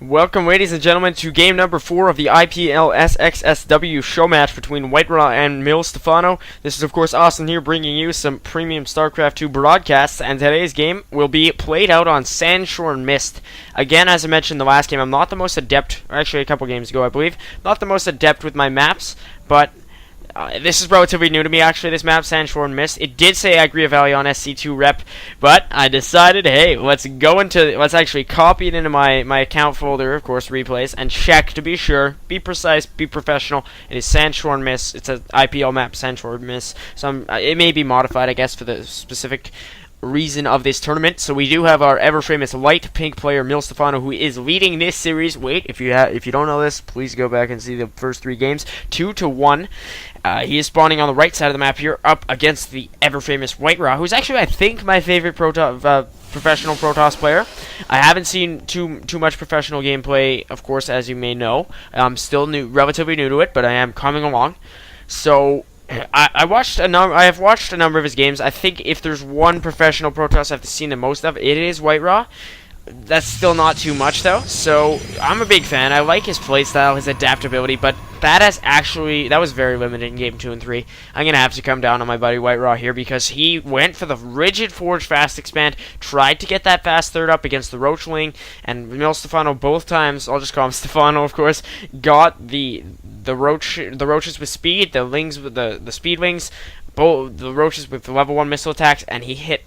Welcome, ladies and gentlemen, to game number 4 of the IPL SXSW show match between WhiteRa and Stephano. This is, of course, Austin here, bringing you some premium StarCraft 2 broadcasts, and today's game will be played out on Sandshore Mist. Again, as I mentioned in the last game, I'm not the most adept, or actually a couple games ago, I believe, not the most adept with my maps, but this is relatively new to me, actually, this map, Sandshore Mist. It did say Agria Valley on SC2 rep, but I decided, hey, let's actually copy it into my account folder, of course, replays, and check to be sure, be precise, be professional. It is Sandshore Mist. It's an IPL map, Sandshore Mist. So it may be modified, I guess, for the specific reason of this tournament. So we do have our ever-famous light pink player, Stephano, who is leading this series. Wait, if you don't know this, please go back and see the first 3 games. 2-1. He is spawning on the right side of the map here, up against the ever-famous WhiteRa, who's actually, I think, my favorite professional Protoss player. I haven't seen too much professional gameplay, of course, as you may know. I'm still relatively new to it, but I am coming along. So I have watched a number of his games. I think if there's one professional Protoss I've seen the most of, it is WhiteRa. That's still not too much, though, so I'm a big fan. I like his playstyle, his adaptability, but that was very limited in Game 2 and 3. I'm going to have to come down on my buddy WhiteRa here, because he went for the rigid Forge Fast Expand, tried to get that fast third up against the Roachling, and Stephano both times, I'll just call him Stephano, of course, got the roaches with speed, the lings with the speed wings, the roaches with the level 1 missile attacks, and he hit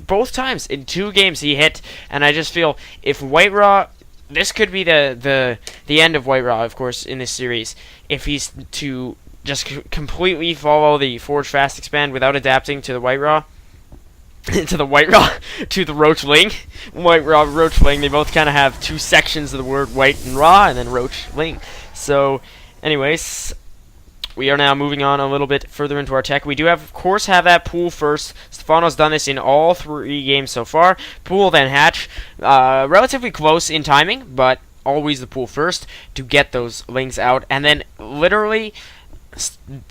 both times in 2 games. He hit, and I just feel if WhiteRa, this could be the end of WhiteRa, of course, in this series, if he's to just completely follow the Forge Fast Expand without adapting to the WhiteRa. To the Roachling. WhiteRa, Roachling, they both kind of have 2 sections of the word white and raw, and then Roachling. So, anyways, we are now moving on a little bit further into our tech. We do of course, have that pool first. Stephano's done this in all 3 games so far. Pool, then hatch. Relatively close in timing, but always the pool first to get those lings out. And then, literally,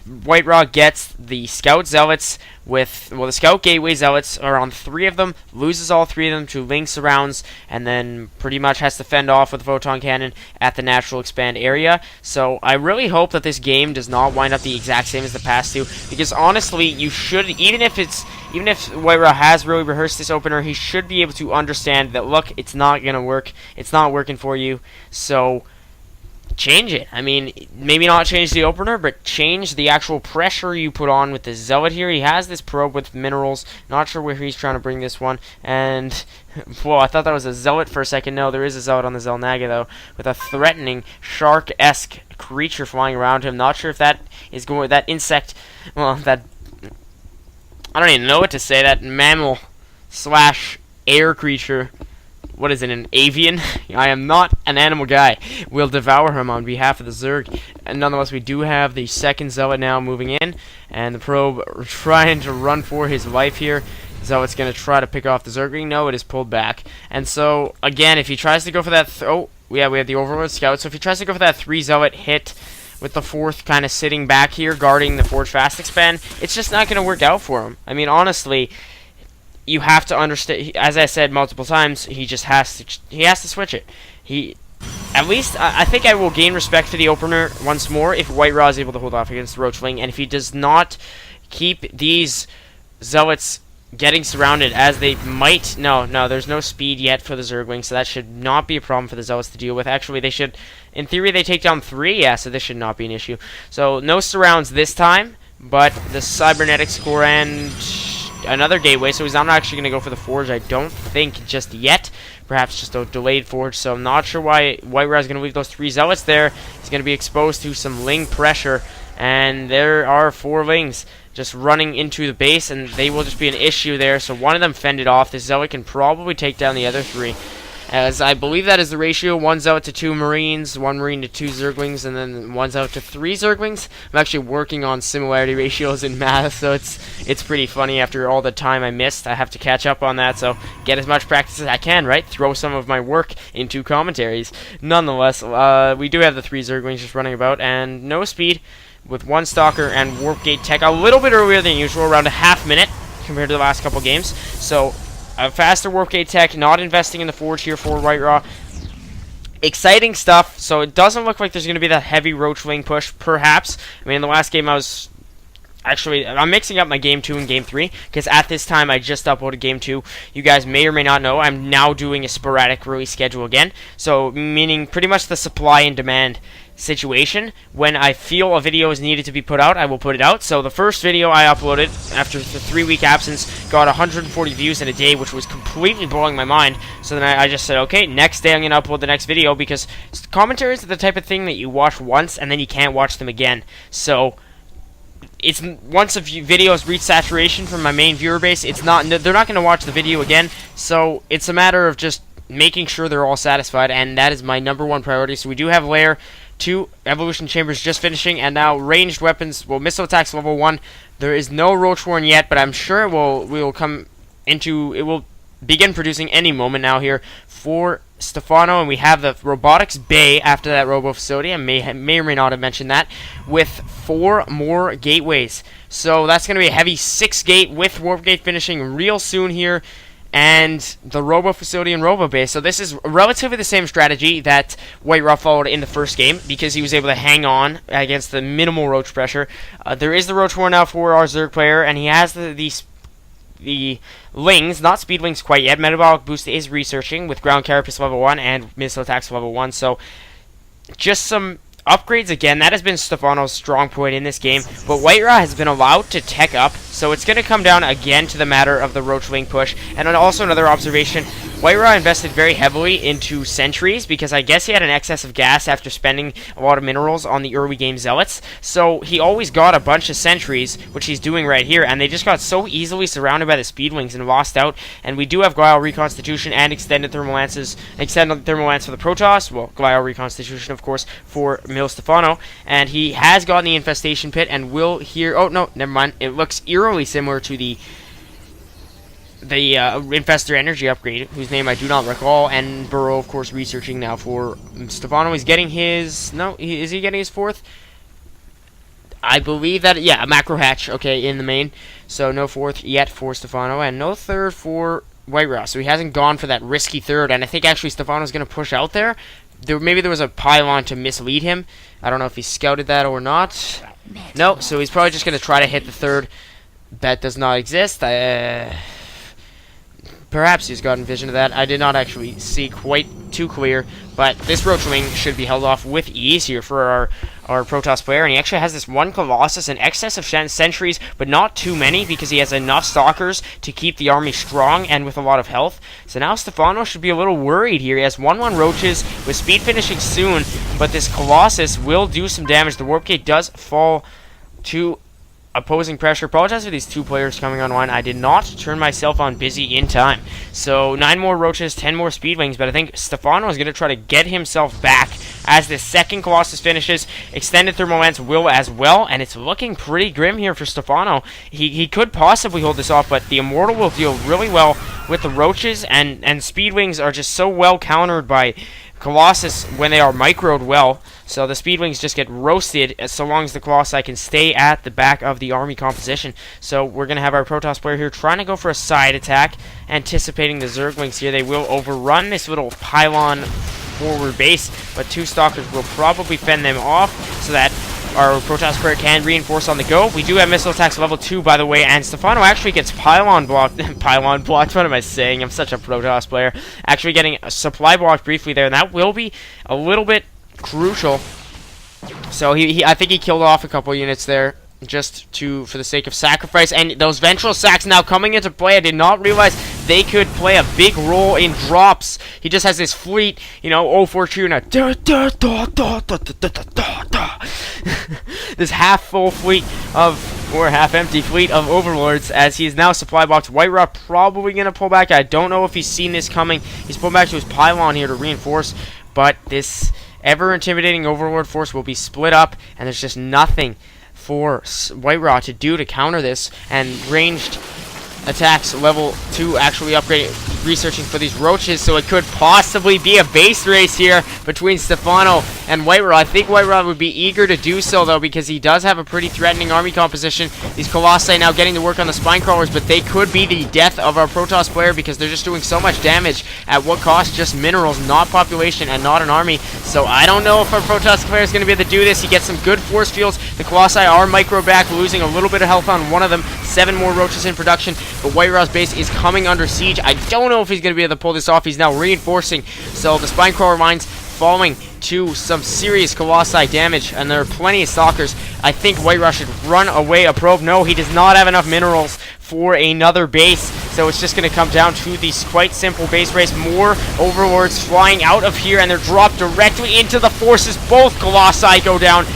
WhiteRa gets the Scout Zealots with, the Scout Gateway Zealots are on 3 of them, loses all 3 of them to Ling Surrounds, and then pretty much has to fend off with the Photon Cannon at the Natural Expand area. So I really hope that this game does not wind up the exact same as the past 2, because honestly, you should, even if WhiteRa has really rehearsed this opener, he should be able to understand that, look, it's not going to work, it's not working for you, so change it. I mean, maybe not change the opener, but change the actual pressure you put on with the Zealot here. He has this probe with minerals. Not sure where he's trying to bring this one. And, whoa, I thought that was a Zealot for a second. No, there is a Zealot on the Zelnaga, though, with a threatening shark-esque creature flying around him. Not sure if that is going, that insect, well, that, I don't even know what to say, that mammal slash air creature. What is it, an avian? I am not an animal guy. We'll devour him on behalf of the Zerg. And nonetheless, we do have the second Zealot now moving in. And the probe trying to run for his life here. Zealot's going to try to pick off the Zergling. No, it is pulled back. And so, again, if he tries to go for that... we have the Overlord Scout. So if he tries to go for that 3 Zealot hit with the 4th kind of sitting back here, guarding the Forge Fast Expand, it's just not going to work out for him. I mean, honestly, you have to understand, as I said multiple times, he just has to switch it. At least, I think I will gain respect for the opener once more if WhiteRa is able to hold off against the Roachling, and if he does not keep these Zealots getting surrounded as they might. No, there's no speed yet for the Zergling, so that should not be a problem for the Zealots to deal with. Actually, they should, in theory, they take down 3, yeah, so this should not be an issue. So, no surrounds this time, but the Cybernetics Core and another gateway, so he's not actually going to go for the Forge, I don't think, just yet. Perhaps just a delayed Forge, so I'm not sure why WhiteRa is going to leave those 3 Zealots there. He's going to be exposed to some Ling pressure, and there are 4 Lings just running into the base, and they will just be an issue there, so one of them fended off. This Zealot can probably take down the other 3. As I believe that is the ratio, 1 Zealot to 2 Marines, 1 Marine to 2 Zerglings, and then 1 Zealot to 3 Zerglings. I'm actually working on similarity ratios in math, so it's pretty funny after all the time I missed. I have to catch up on that, so get as much practice as I can, right? Throw some of my work into commentaries. Nonetheless, we do have the 3 Zerglings just running about, and no speed, with 1 Stalker and Warp Gate Tech a little bit earlier than usual, around a half minute compared to the last couple games. So a faster Warp Gate Tech, not investing in the Forge here for WhiteRa. exciting stuff. So it doesn't look like there's going to be that heavy Roach Wing push, perhaps. I mean, in the last game I was... Actually, I'm mixing up my Game 2 and Game 3, because at this time I just uploaded Game 2. You guys may or may not know, I'm now doing a sporadic release schedule again. So, meaning pretty much the supply and demand situation. When I feel a video is needed to be put out, I will put it out. So the first video I uploaded after the 3-week absence got 140 views in a day, which was completely blowing my mind. So then I just said, okay, next day I'm going to upload the next video, because commentaries are the type of thing that you watch once and then you can't watch them again. So it's once videos reach saturation from my main viewer base, they're not going to watch the video again. So it's a matter of just making sure they're all satisfied, and that is my #1 priority. So we do have Layer 2 Evolution Chambers just finishing, and now ranged weapons, well, missile attacks level 1. There is no Roach Warren yet, but I'm sure it will begin producing any moment now here for Stephano. And we have the robotics bay after that robo facility. I may or may not have mentioned that, with 4 more gateways. So that's going to be a heavy 6-gate with warp gate finishing real soon here, and the robo facility and robo base. So this is relatively the same strategy that WhiteRa followed in the first game, because he was able to hang on against the minimal roach pressure. There is the Roach War now for our Zerg player, and he has the Lings, not Speed Wings quite yet. Metabolic Boost is researching with Ground Carapace level 1 and Missile Attacks level 1. So just some upgrades again. That has been Stephano's strong point in this game, but WhiteRa has been allowed to tech up, so it's going to come down again to the matter of the Roach Wing push. And then also another observation, WhiteRa invested very heavily into sentries, because I guess he had an excess of gas after spending a lot of minerals on the early game zealots, so he always got a bunch of sentries, which he's doing right here, and they just got so easily surrounded by the Speed Wings and lost out. And we do have Glial Reconstitution and extended thermal lance for the Protoss, well, Glial Reconstitution of course for Mil Stephano, and he has gotten the Infestation Pit and will here, oh no, never mind, it looks eerily similar to the Infestor Energy upgrade, whose name I do not recall, and Burrow, of course, researching now for Stephano. He's getting his... No, is he getting his 4th? I believe that... Yeah, a macro hatch, okay, in the main. So no 4th yet for Stephano, and no 3rd for WhiteRa. So he hasn't gone for that risky 3rd, and I think actually Stephano's going to push out there. Maybe there was a pylon to mislead him. I don't know if he scouted that or not. No, so he's probably just going to try to hit the 3rd. That does not exist. Perhaps he's gotten vision of that. I did not actually see quite too clear, but this Roach Wing should be held off with ease here for our Protoss player, and he actually has this 1 Colossus in excess of sentries, but not too many, because he has enough Stalkers to keep the army strong and with a lot of health. So now Stephano should be a little worried here. He has 1/1 Roaches with speed finishing soon, but this Colossus will do some damage. The Warp Gate does fall to opposing pressure. Apologize for these 2 players coming online. I did not turn myself on busy in time. So 9 more Roaches, 10 more Speed Wings, but I think Stephano is going to try to get himself back as the 2nd Colossus finishes. Extended Thermal Lance will as well, and it's looking pretty grim here for Stephano. He could possibly hold this off, but the Immortal will deal really well with the Roaches, and Speed Wings are just so well countered by Colossus when they are microed well. So the Speed Wings just get roasted so long as the Colossi can stay at the back of the army composition. So we're going to have our Protoss player here trying to go for a side attack, anticipating the Zerglings here. They will overrun this little pylon forward base, but 2 Stalkers will probably fend them off so that our Protoss player can reinforce on the go. We do have missile attacks level 2, by the way, and Stephano actually gets pylon blocked. Pylon blocked, what am I saying? I'm such a Protoss player. Actually getting a supply block briefly there, and that will be a little bit crucial. So I think he killed off a couple units there, just for the sake of sacrifice. And those ventral sacks now coming into play. I did not realize they could play a big role in drops. He just has this fleet, you know, oh Fortuna, this half full fleet of, or half empty fleet of Overlords, as he's now supply blocked. WhiteRa probably gonna pull back. I don't know if he's seen this coming. He's pulled back to his pylon here to reinforce, but this ever-intimidating Overlord force will be split up, and there's just nothing for WhiteRa to do to counter this, and ranged attacks level 2 actually upgrading, researching for these roaches, so it could possibly be a base race here between Stephano and WhiteRa. I think WhiteRa would be eager to do so, though, because he does have a pretty threatening army composition. These Colossi now getting to work on the spine crawlers, but they could be the death of our Protoss player because they're just doing so much damage. At what cost? Just minerals, not population, and not an army. So I don't know if our Protoss player is going to be able to do this. He gets some good force fields. The Colossi are micro back, losing a little bit of health on one of them. 7 more roaches in production, but WhiteRa's base is coming under siege. I don't know if he's going to be able to pull this off. He's now reinforcing, so the spine crawler mines falling to some serious Colossi damage, and there are plenty of stalkers. I think WhiteRa should run away a probe. No, he does not have enough minerals for another base, so it's just going to come down to this quite simple base race. More overlords flying out of here, and they're dropped directly into the forces. Both Colossi go down.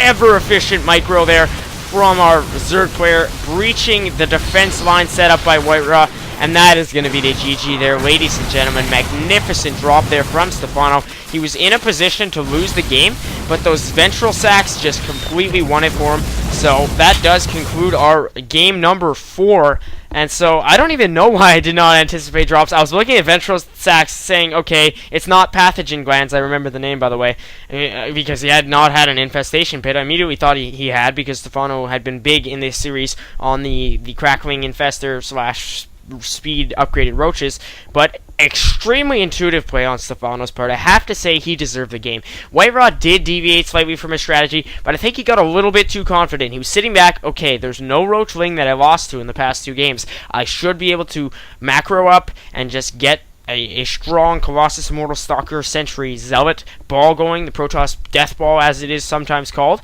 Ever efficient micro there from our Zerg player, breaching the defense line set up by WhiteRa. And that is going to be the GG there, ladies and gentlemen. Magnificent drop there from Stephano. He was in a position to lose the game, but those ventral sacks just completely won it for him. So that does conclude our game number 4. And so I don't even know why I did not anticipate drops. I was looking at ventral sacks saying, okay, it's not pathogen glands. I remember the name, by the way, because he had not had an infestation pit. I immediately thought he had, because Stephano had been big in this series on the crackling infester / speed upgraded roaches, but extremely intuitive play on Stephano's part. I have to say he deserved the game. WhiteRa did deviate slightly from his strategy, but I think he got a little bit too confident. He was sitting back, okay, there's no roachling that I lost to in the past 2 games. I should be able to macro up and just get a strong Colossus Immortal Stalker Sentry Zealot ball going, the Protoss Death Ball as it is sometimes called.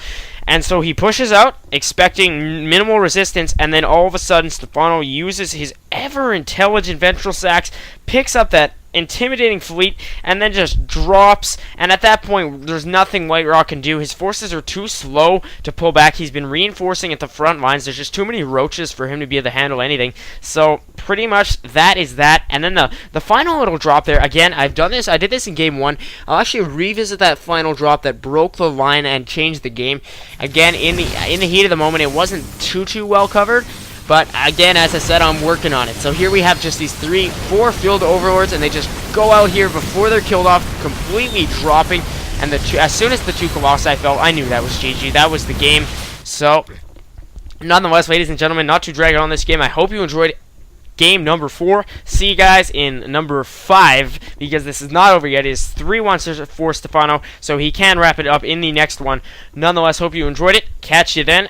And so he pushes out, expecting minimal resistance, and then all of a sudden Stephano uses his ever-intelligent ventral sacks, picks up that intimidating fleet, and then just drops. And at that point, there's nothing WhiteRa can do. His forces are too slow to pull back. He's been reinforcing at the front lines. There's just too many roaches for him to be able to handle anything. So pretty much that is that. And then the final little drop there, again, I did this in game 1. I'll actually revisit that final drop that broke the line and changed the game. Again, in the heat of the moment, it wasn't too well covered. But again, as I said, I'm working on it. So here we have just these 4 field overlords, and they just go out here before they're killed off, completely dropping. And as soon as the 2 Colossi fell, I knew that was GG. That was the game. So, nonetheless, ladies and gentlemen, not to drag on this game, I hope you enjoyed game number 4. See you guys in number 5, because this is not over yet. It is 3-1 for Stephano, so he can wrap it up in the next one. Nonetheless, hope you enjoyed it. Catch you then.